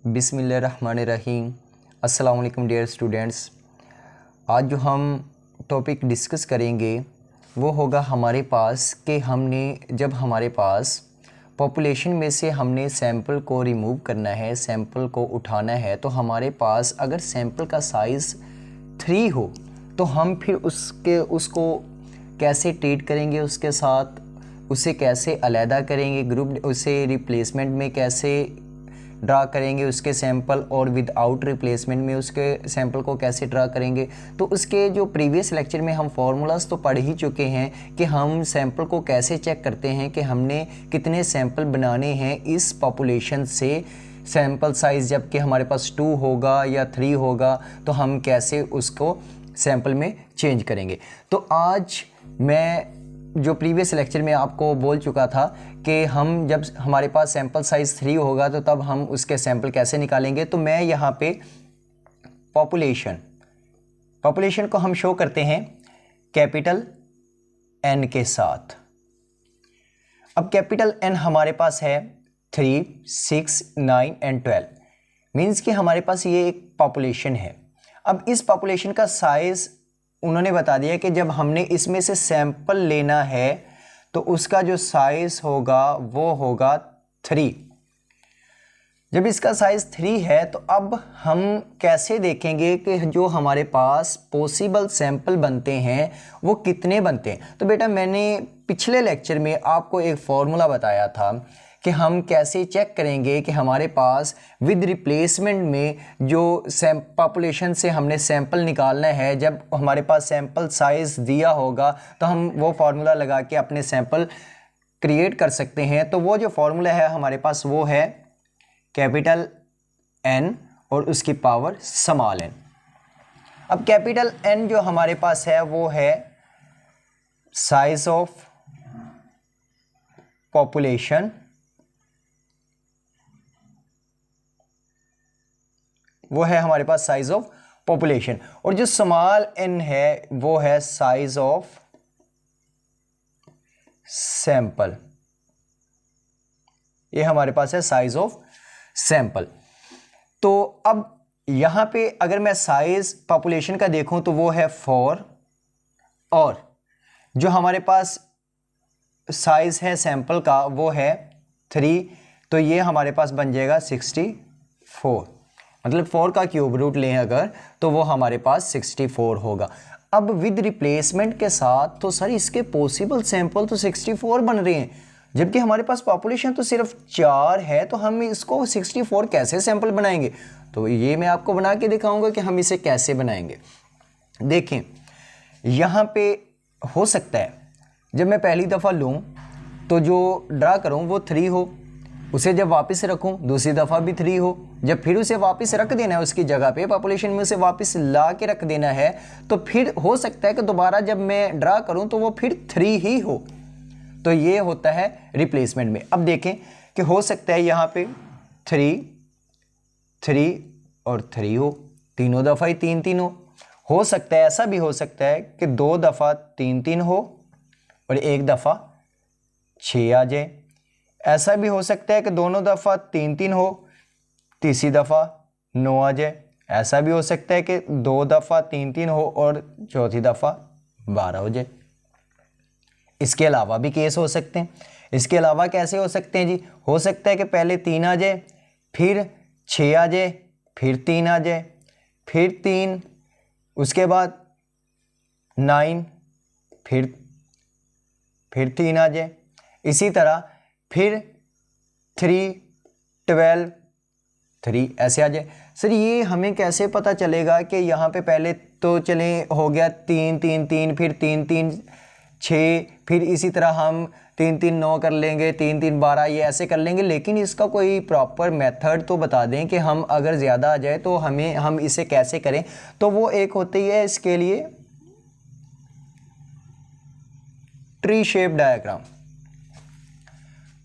बिस्मिल्लाहिर्रहमानिर्रहीम। अस्सलाम वालेकुम डियर स्टूडेंट्स। आज जो हम टॉपिक डिस्कस करेंगे वो होगा हमारे पास कि हमने जब हमारे पास पॉपुलेशन में से हमने सैंपल को रिमूव करना है, सैंपल को उठाना है, तो हमारे पास अगर सैंपल का साइज़ 3 हो तो हम फिर उसको कैसे ट्रीट करेंगे, उसके साथ उसे कैसे अलहदा करेंगे, ग्रुप उसे रिप्लेसमेंट में कैसे ड्रा करेंगे उसके सैंपल, और विदाउट रिप्लेसमेंट में उसके सैंपल को कैसे ड्रा करेंगे। तो उसके जो प्रीवियस लेक्चर में हम फार्मूलाज तो पढ़ ही चुके हैं कि हम सैंपल को कैसे चेक करते हैं कि हमने कितने सैंपल बनाने हैं इस पॉपुलेशन से। सैंपल साइज़ जबकि हमारे पास 2 होगा या 3 होगा तो हम कैसे उसको सैंपल में चेंज करेंगे। तो आज मैं जो प्रीवियस लेक्चर में आपको बोल चुका था कि हम जब हमारे पास सैंपल साइज़ 3 होगा तो तब हम उसके सैंपल कैसे निकालेंगे। तो मैं यहाँ पे पॉपुलेशन को हम शो करते हैं कैपिटल N के साथ। अब कैपिटल N हमारे पास है 3, 6, 9 एंड 12, मीन्स कि हमारे पास ये एक पॉपुलेशन है। अब इस पॉपुलेशन का साइज़ उन्होंने बता दिया कि जब हमने इसमें से सैंपल लेना है तो उसका जो साइज़ होगा वो होगा 3। जब इसका साइज़ 3 है तो अब हम कैसे देखेंगे कि जो हमारे पास पॉसिबल सैंपल बनते हैं वो कितने बनते हैं। तो बेटा मैंने पिछले लेक्चर में आपको एक फॉर्मूला बताया था कि हम कैसे चेक करेंगे कि हमारे पास विद रिप्लेसमेंट में जो पॉपुलेशन से हमने सैंपल निकालना है, जब हमारे पास सैंपल साइज़ दिया होगा तो हम वो फार्मूला लगा के अपने सैंपल क्रिएट कर सकते हैं। तो वो जो फार्मूला है हमारे पास वो है कैपिटल N और उसकी पावर स्मॉल n। अब कैपिटल N जो हमारे पास है वो है साइज ऑफ पॉपुलेशन, वो है हमारे पास साइज ऑफ पॉपुलेशन, और जो स्मॉल n है वो है साइज ऑफ सैंपल। ये हमारे पास है साइज ऑफ सैंपल। तो अब यहां पे अगर मैं साइज पॉपुलेशन का देखूं तो वो है 4, और जो हमारे पास साइज है सैंपल का वो है 3, तो ये हमारे पास बन जाएगा 64। मतलब 4 का क्यूब रूट लें अगर तो वो हमारे पास 64 होगा। अब विद रिप्लेसमेंट के साथ तो सर इसके पॉसिबल सैंपल तो 64 बन रहे हैं, जबकि हमारे पास पॉपुलेशन तो सिर्फ 4 है, तो हम इसको 64 कैसे सैंपल बनाएंगे। तो ये मैं आपको बना के दिखाऊंगा कि हम इसे कैसे बनाएंगे। देखें यहाँ पे हो सकता है जब मैं पहली दफ़ा लूँ तो जो ड्रा करूँ वो 3 हो, उसे जब वापस रखूं दूसरी दफ़ा भी 3 हो, जब फिर उसे वापस रख देना है उसकी जगह पे पॉपुलेशन में उसे वापस ला के रख देना है, तो फिर हो सकता है कि दोबारा जब मैं ड्रा करूं तो वो फिर 3 ही हो। तो ये होता है रिप्लेसमेंट में। अब देखें कि हो सकता है यहाँ पे 3, 3 और 3 हो, तीनों दफ़ा ही 3 3 हो सकता है ऐसा भी हो सकता है कि 2 दफ़ा 3 3 हो और 1 दफ़ा 6 आ जाए। ऐसा भी हो सकता है कि दोनों दफ़ा 3 3 हो, तीसरी दफ़ा 9 आ जाए। ऐसा भी हो सकता है कि 2 दफ़ा 3 3 हो और चौथी दफ़ा 12 हो जाए। इसके अलावा भी केस हो सकते हैं। इसके अलावा कैसे हो सकते हैं जी, हो सकता है कि पहले 3 आ जाए, फिर 6 आ जाए, फिर 3 आ जाए, फिर 3, उसके बाद 9, फिर 3 आ जाए। इसी तरह फिर 3, 12, 3 ऐसे आ जाए। सर ये हमें कैसे पता चलेगा कि यहाँ पे पहले तो चले हो गया 3 3 3, फिर 3 3 6, फिर इसी तरह हम 3 3 9 कर लेंगे, 3 3 12, ये ऐसे कर लेंगे। लेकिन इसका कोई प्रॉपर मेथड तो बता दें कि हम अगर ज़्यादा आ जाए तो हम इसे कैसे करें। तो वो एक होती है इसके लिए ट्री शेप डायग्राम,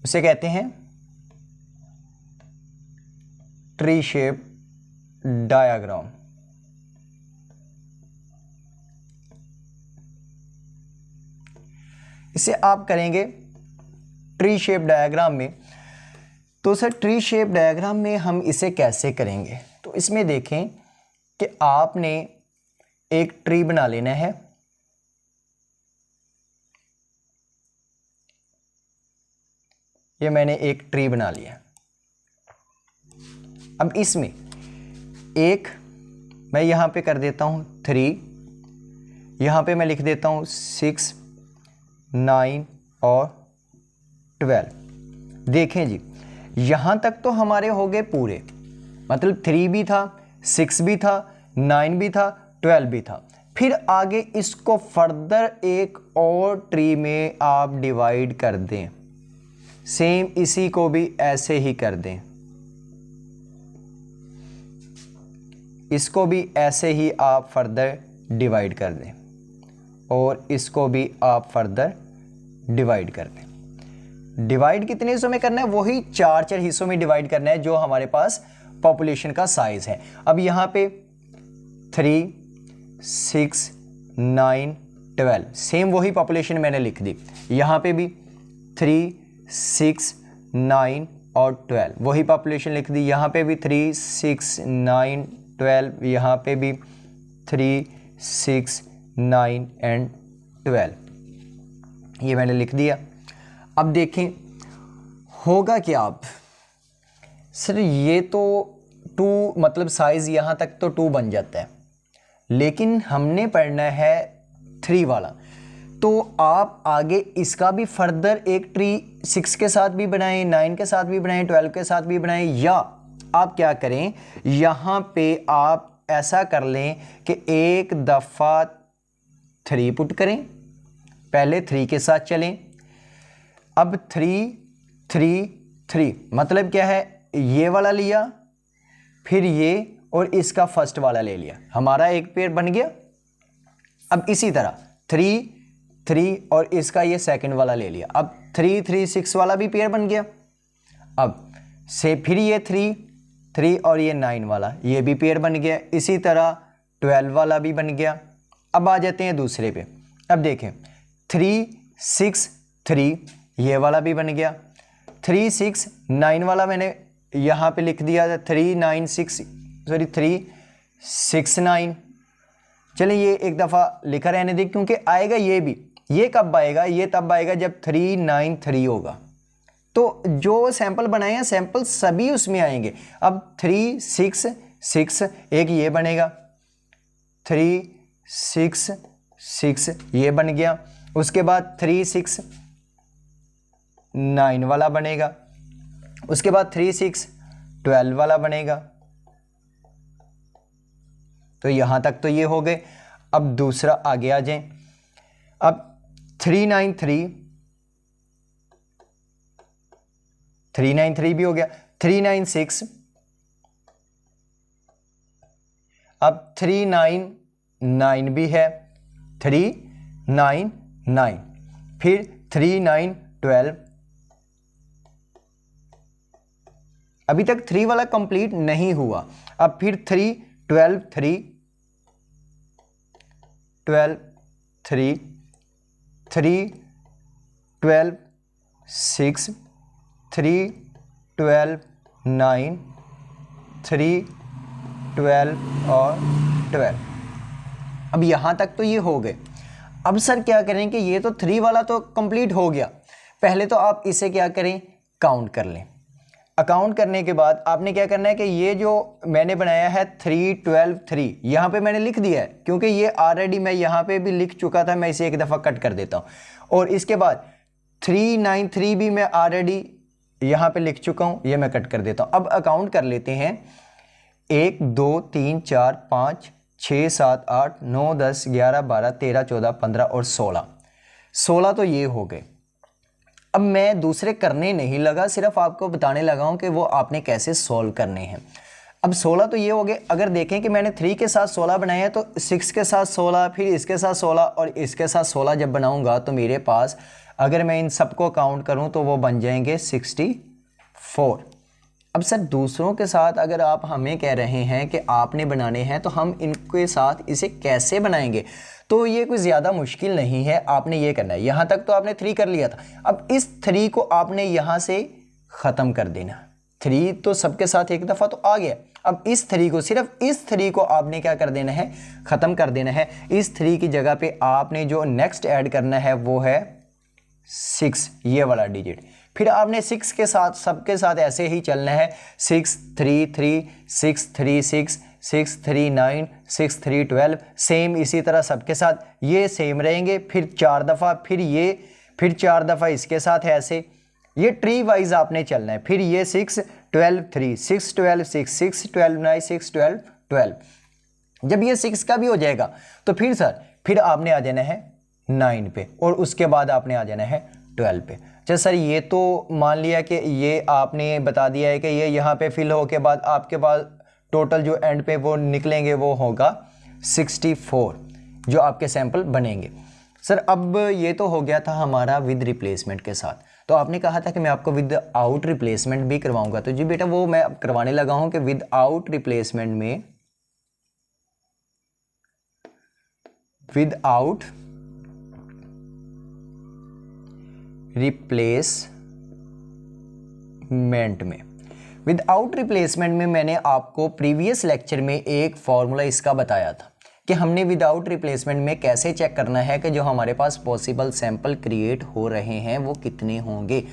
उसे कहते हैं ट्री शेप डायग्राम। इसे आप करेंगे ट्री शेप डायग्राम में तो सर ट्री शेप डायग्राम में हम इसे कैसे करेंगे? तो इसमें देखें कि आपने एक ट्री बना लेना है। ये मैंने एक ट्री बना लिया। अब इसमें एक मैं यहां पे कर देता हूं 3, यहां पे मैं लिख देता हूं 6, 9 और 12। देखें जी, यहां तक तो हमारे हो गए पूरे, मतलब 3 भी था, 6 भी था, 9 भी था, 12 भी था। फिर आगे इसको फर्दर एक और ट्री में आप डिवाइड कर दें। सेम इसी को भी ऐसे ही कर दें, इसको भी ऐसे ही आप फर्दर डिवाइड कर दें और इसको भी आप फर्दर डिवाइड कर दें। डिवाइड कितने हिस्सों में करना है? वही 4 हिस्सों में डिवाइड करना है जो हमारे पास पॉपुलेशन का साइज है। अब यहाँ पे 3, 6, 9, 12 सेम वही पॉपुलेशन मैंने लिख दी। यहाँ पे भी 3, 6, 9 और 12 वही पॉपुलेशन लिख दी। यहाँ पे भी 3, 6, 9, 12, यहाँ पे भी 3, 6, 9 एंड 12 ये मैंने लिख दिया। अब देखें होगा क्या? आप सर ये तो 2 मतलब साइज यहाँ तक तो 2 बन जाता है, लेकिन हमने पढ़ना है 3 वाला। तो आप आगे इसका भी फर्दर एक ट्री 6 के साथ भी बनाएं, 9 के साथ भी बनाएं, 12 के साथ भी बनाएं, या आप क्या करें यहाँ पे आप ऐसा कर लें कि एक दफ़ा 3 पुट करें, पहले 3 के साथ चलें। अब 3, 3, 3 मतलब क्या है? ये वाला लिया, फिर ये और इसका फर्स्ट वाला ले लिया, हमारा एक पेयर बन गया। अब इसी तरह 3, 3 और इसका ये सेकंड वाला ले लिया। अब 3, 3, 6 वाला भी पेयर बन गया। अब से फिर ये 3, 3 और ये 9 वाला ये भी पेयर बन गया। इसी तरह 12 वाला भी बन गया। अब आ जाते हैं दूसरे पे। अब देखें 3, 6, 3 ये वाला भी बन गया। 3, 6, 9 वाला मैंने यहाँ पे लिख दिया था 3, 9, 6 सॉरी 3, 6, 9। चलिए ये एक दफ़ा लिखा रहने दें, क्योंकि आएगा ये भी। ये कब आएगा? ये तब आएगा जब 3, 9, 3 होगा। तो जो सैंपल बनाए हैं सैंपल सभी उसमें आएंगे। अब 3, 6, 6 एक ये बनेगा, 3, 6, 6 ये बन गया। उसके बाद 3, 6, 9 वाला बनेगा। उसके बाद 3, 6, 12 वाला बनेगा। तो यहां तक तो ये हो गए। अब दूसरा आगे आ जाएं। अब 3, 9, 3 3, 9, 3 भी हो गया। 3, 9, 6 अब 3, 9, 9 भी है। 3, 9, 9 फिर 3, 9, 12। अभी तक 3 वाला कंप्लीट नहीं हुआ। अब फिर 3, 12, 3 12, 3 3, 12, 6 3, 12, 9 3, 12 और 12। अब यहाँ तक तो ये हो गए। अब सर क्या करें कि ये तो 3 वाला तो कंप्लीट हो गया। पहले तो आप इसे क्या करें, काउंट कर लें। अकाउंट करने के बाद आपने क्या करना है कि ये जो मैंने बनाया है 3, 12, 3 यहाँ पे मैंने लिख दिया है, क्योंकि ये ऑलरेडी मैं यहाँ पे भी लिख चुका था। मैं इसे एक दफ़ा कट कर देता हूँ। और इसके बाद 3, 9, 3 भी मैं ऑलरेडी यहाँ पे लिख चुका हूँ, ये मैं कट कर देता हूँ। अब अकाउंट कर लेते हैं। 1, 2, 3, 4, 5, 6, 7, 8, 9, 10, 11, 12, 13, 14, 15 और 16। 16 तो ये हो गए। अब मैं दूसरे करने नहीं लगा, सिर्फ आपको बताने लगा हूं कि वो आपने कैसे सॉल्व करने हैं। अब 16 तो ये हो गए। अगर देखें कि मैंने 3 के साथ 16 बनाए हैं, तो 6 के साथ 16, फिर इसके साथ 16 और इसके साथ 16 जब बनाऊंगा तो मेरे पास, अगर मैं इन सबको काउंट करूं तो वो बन जाएंगे 64। अब सर दूसरों के साथ अगर आप हमें कह रहे हैं कि आपने बनाने हैं, तो हम इनके साथ इसे कैसे बनाएंगे? तो ये कोई ज़्यादा मुश्किल नहीं है। आपने ये करना है, यहाँ तक तो आपने 3 कर लिया था। अब इस 3 को आपने यहाँ से ख़त्म कर देना। 3 तो सबके साथ एक दफ़ा तो आ गया। अब इस 3 को, सिर्फ इस 3 को आपने क्या कर देना है, ख़त्म कर देना है। इस 3 की जगह पे आपने जो नेक्स्ट ऐड करना है वो है 6, ये वाला डिजिट। फिर आपने 6 के साथ, सबके साथ ऐसे ही चलना है। 6 3 3 6 3 6 6 3 9 6 3 12, सेम इसी तरह सबके साथ ये सेम रहेंगे। फिर 4 दफ़ा, फिर ये, फिर 4 दफ़ा इसके साथ ऐसे, ये ट्री वाइज आपने चलना है। फिर ये 6 12 3 6 12 6 6 12 9 6 12 12। जब ये 6 का भी हो जाएगा तो फिर सर, फिर आपने आ जाना है 9 पे, और उसके बाद आपने आ जाना है 12 पे। अच्छा सर, ये तो मान लिया कि ये आपने बता दिया है कि ये यहाँ पे फिल हो के बाद आपके पास टोटल जो एंड पे वो निकलेंगे वो होगा 64 जो आपके सैंपल बनेंगे। सर अब ये तो हो गया था हमारा विद रिप्लेसमेंट के साथ। तो आपने कहा था कि मैं आपको विद आउट रिप्लेसमेंट भी करवाऊंगा, तो जी बेटा वो मैं अब करवाने लगा हूं कि विद आउट रिप्लेसमेंट में, विद आउट रिप्लेसमेंट में, विदाउट रिप्लेसमेंट में मैंने आपको प्रीवियस लेक्चर में एक फॉर्मूला इसका बताया था कि हमने विदाउट रिप्लेसमेंट में कैसे चेक करना है कि जो हमारे पास पॉसिबल सैंपल क्रिएट हो रहे हैं वो कितने होंगे।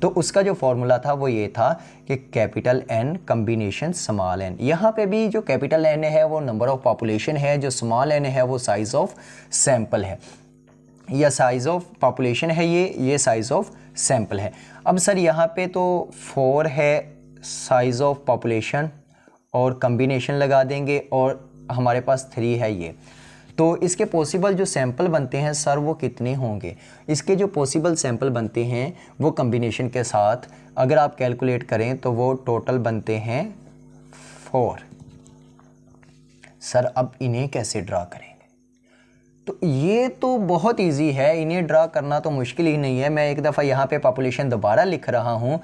तो उसका जो फॉर्मूला था वो ये था कि capital N combination small n। यहाँ पे भी जो कैपिटल N है वो नंबर ऑफ पॉपुलेशन है, जो स्मॉल n है वो साइज ऑफ सैंपल है, या साइज ऑफ पॉपुलेशन है, ये साइज ऑफ सैंपल है। अब सर यहाँ पे तो 4 है साइज ऑफ पॉपुलेशन, और कॉम्बिनेशन लगा देंगे, और हमारे पास 3 है ये। तो इसके पॉसिबल जो सैंपल बनते हैं सर वो कितने होंगे? इसके जो पॉसिबल सैंपल बनते हैं वो कॉम्बिनेशन के साथ अगर आप कैलकुलेट करें तो वो टोटल बनते हैं 4। सर अब इन्हें कैसे ड्रा करेंगे? तो ये तो बहुत इजी है, इन्हें ड्रा करना तो मुश्किल ही नहीं है। मैं एक दफ़ा यहाँ पे पॉपुलेशन दोबारा लिख रहा हूँ,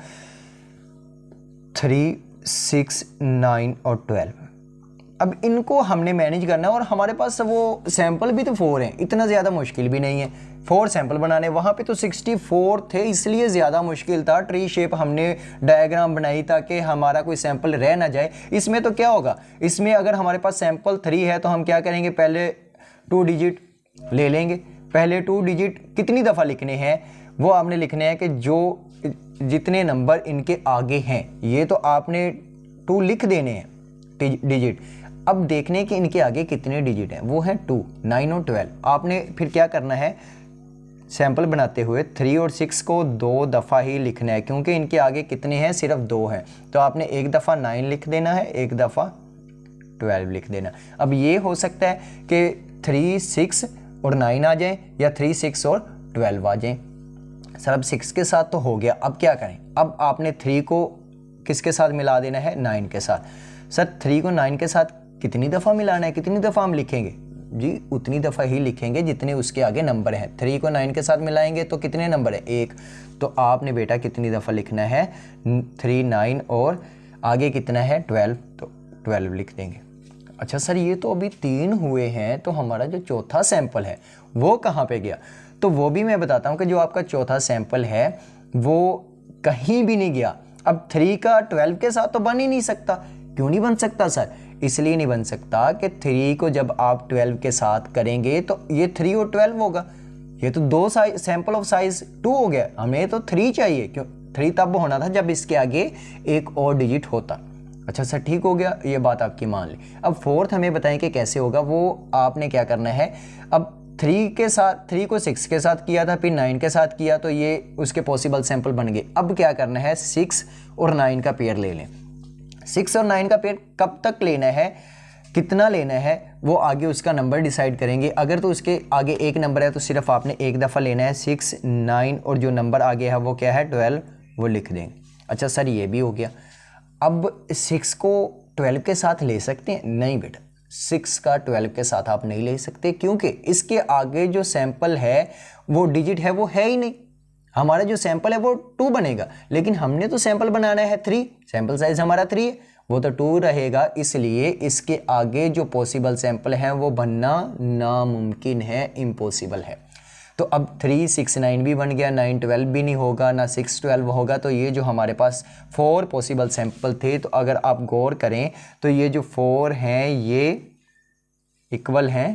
3 6 9 और 12। अब इनको हमने मैनेज करना है, और हमारे पास वो सैंपल भी तो 4 हैं, इतना ज़्यादा मुश्किल भी नहीं है 4 सैंपल बनाने। वहाँ पे तो 64 थे, इसलिए ज़्यादा मुश्किल था। ट्री शेप हमने डायग्राम बनाई ताकि हमारा कोई सैंपल रह ना जाए। इसमें तो क्या होगा, इसमें अगर हमारे पास सैंपल 3 है तो हम क्या करेंगे, पहले 2 डिजिट ले लेंगे। पहले 2 डिजिट कितनी दफ़ा लिखने हैं वो आपने लिखने हैं कि जो जितने नंबर इनके आगे हैं, ये तो आपने 2 लिख देने हैं डिजिट। अब देखने कि इनके आगे कितने डिजिट हैं, वो हैं 2 9 और 12। आपने फिर क्या करना है, सैंपल बनाते हुए 3 और 6 को 2 दफ़ा ही लिखना है, क्योंकि इनके आगे कितने हैं, सिर्फ 2 हैं। तो आपने एक दफ़ा 9 लिख देना है, एक दफ़ा 12 लिख देना। अब ये हो सकता है कि 3 6 और 9 आ जाएं, या 3 6 और 12 आ जाएं। सर अब 6 के साथ तो हो गया, अब क्या करें? अब आपने 3 को किसके साथ मिला देना है, 9 के साथ। सर 3 को 9 के साथ कितनी दफ़ा मिलाना है, कितनी दफ़ा हम लिखेंगे? जी उतनी दफ़ा ही लिखेंगे जितने उसके आगे नंबर हैं। 3 को 9 के साथ मिलाएंगे तो कितने नंबर है, 1। तो आपने बेटा कितनी दफ़ा लिखना है, 3 9 और आगे कितना है 12, तो 12 लिख देंगे। अच्छा सर ये तो अभी 3 हुए हैं, तो हमारा जो चौथा सैंपल है वो कहाँ पे गया? तो वो भी मैं बताता हूँ कि जो आपका चौथा सैंपल है वो कहीं भी नहीं गया। अब 3 का 12 के साथ तो बन ही नहीं सकता। क्यों नहीं बन सकता सर? इसलिए नहीं बन सकता कि 3 को जब आप 12 के साथ करेंगे तो ये 3 और 12 होगा। ये तो 2 सैंपल ऑफ साइज 2 हो गया, हमें तो 3 चाहिए। क्यों? 3 तब होना था जब इसके आगे एक और डिजिट होता। अच्छा सर ठीक हो गया, ये बात आपकी मान ली। अब 4th हमें बताएं कि कैसे होगा, वो आपने क्या करना है। अब 3 के साथ, 3 को 6 के साथ किया था, फिर 9 के साथ किया, तो ये उसके पॉसिबल सैंपल बन गए। अब क्या करना है, 6 और 9 का पेयर ले लें। 6 और 9 का पेयर कब तक लेना है, कितना लेना है, वो आगे उसका नंबर डिसाइड करेंगे। अगर तो उसके आगे एक नंबर है तो सिर्फ आपने एक दफ़ा लेना है 6 9, और जो नंबर आगे है वो क्या है 12, वो लिख देंगे। अच्छा सर ये भी हो गया। अब 6 को 12 के साथ ले सकते हैं? नहीं बेटा, 6 का 12 के साथ आप नहीं ले सकते, क्योंकि इसके आगे जो सैंपल है वो डिजिट है वो है ही नहीं। हमारा जो सैंपल है वो 2 बनेगा, लेकिन हमने तो सैंपल बनाना है 3, सैंपल साइज हमारा 3 है, वो तो 2 रहेगा। इसलिए इसके आगे जो पॉसिबल सैंपल हैं वो बनना नामुमकिन है, इम्पॉसिबल है। तो अब 3 6 9 भी बन गया, 9 12 भी नहीं होगा, ना 6 12 होगा। तो ये जो हमारे पास 4 पॉसिबल सैंपल थे, तो अगर आप गौर करें तो ये जो 4 हैं ये इक्वल हैं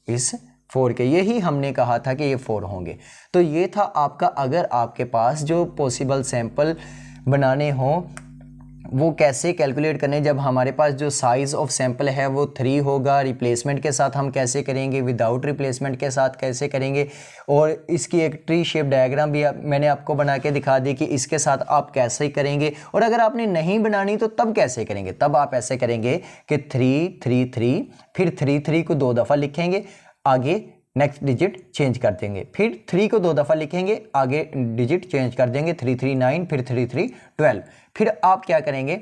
इस 4 के, यही हमने कहा था कि ये 4 होंगे। तो ये था आपका, अगर आपके पास जो पॉसिबल सैंपल बनाने हों वो कैसे कैलकुलेट करने, जब हमारे पास जो साइज़ ऑफ सैंपल है वो 3 होगा, रिप्लेसमेंट के साथ हम कैसे करेंगे, विदाउट रिप्लेसमेंट के साथ कैसे करेंगे, और इसकी एक ट्री शेप डायग्राम भी मैंने आपको बना के दिखा दी कि इसके साथ आप कैसे करेंगे। और अगर आपने नहीं बनानी तो तब कैसे करेंगे, तब आप ऐसे करेंगे कि 3 3 3, फिर 3 3 को 2 दफ़ा लिखेंगे, आगे नेक्स्ट डिजिट चेंज कर देंगे, फिर 3 को 2 दफ़ा लिखेंगे, आगे डिजिट चेंज कर देंगे, 3 3 9, फिर 3 3 12। फिर आप क्या करेंगे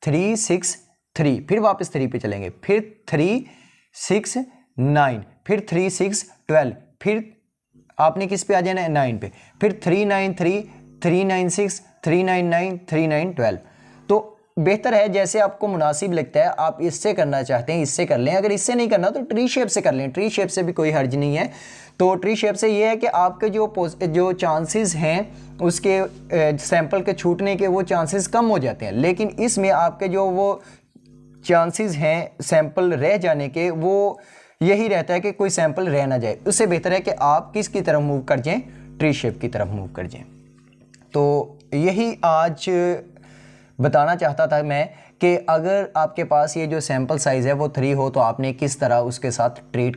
3 6 3, फिर वापस 3 पे चलेंगे, फिर 3 6 9, फिर 3 6 12, फिर आपने किस पे आ जाना है 9 पे, फिर 3 9 3, 3 9 6, 3 9 9, 3 9 12। तो बेहतर है जैसे आपको मुनासिब लगता है, आप इससे करना चाहते हैं इससे कर लें, अगर इससे नहीं करना तो ट्री शेप से कर लें, ट्री शेप से भी कोई हर्ज नहीं है। तो ट्री शेप से ये है कि आपके जो चांसेस हैं उसके सैंपल के छूटने के, वो चांसेस कम हो जाते हैं, लेकिन इसमें आपके जो वो चांसेस हैं सैंपल रह जाने के, वो यही रहता है कि कोई सैंपल रह ना जाए। उससे बेहतर है कि आप किसकी तरफ मूव कर जाएं, ट्री शेप की तरफ मूव कर जाएं। तो यही आज बताना चाहता था मैं कि अगर आपके पास ये जो सैंपल साइज़ है वो 3 हो तो आपने किस तरह उसके साथ ट्रीट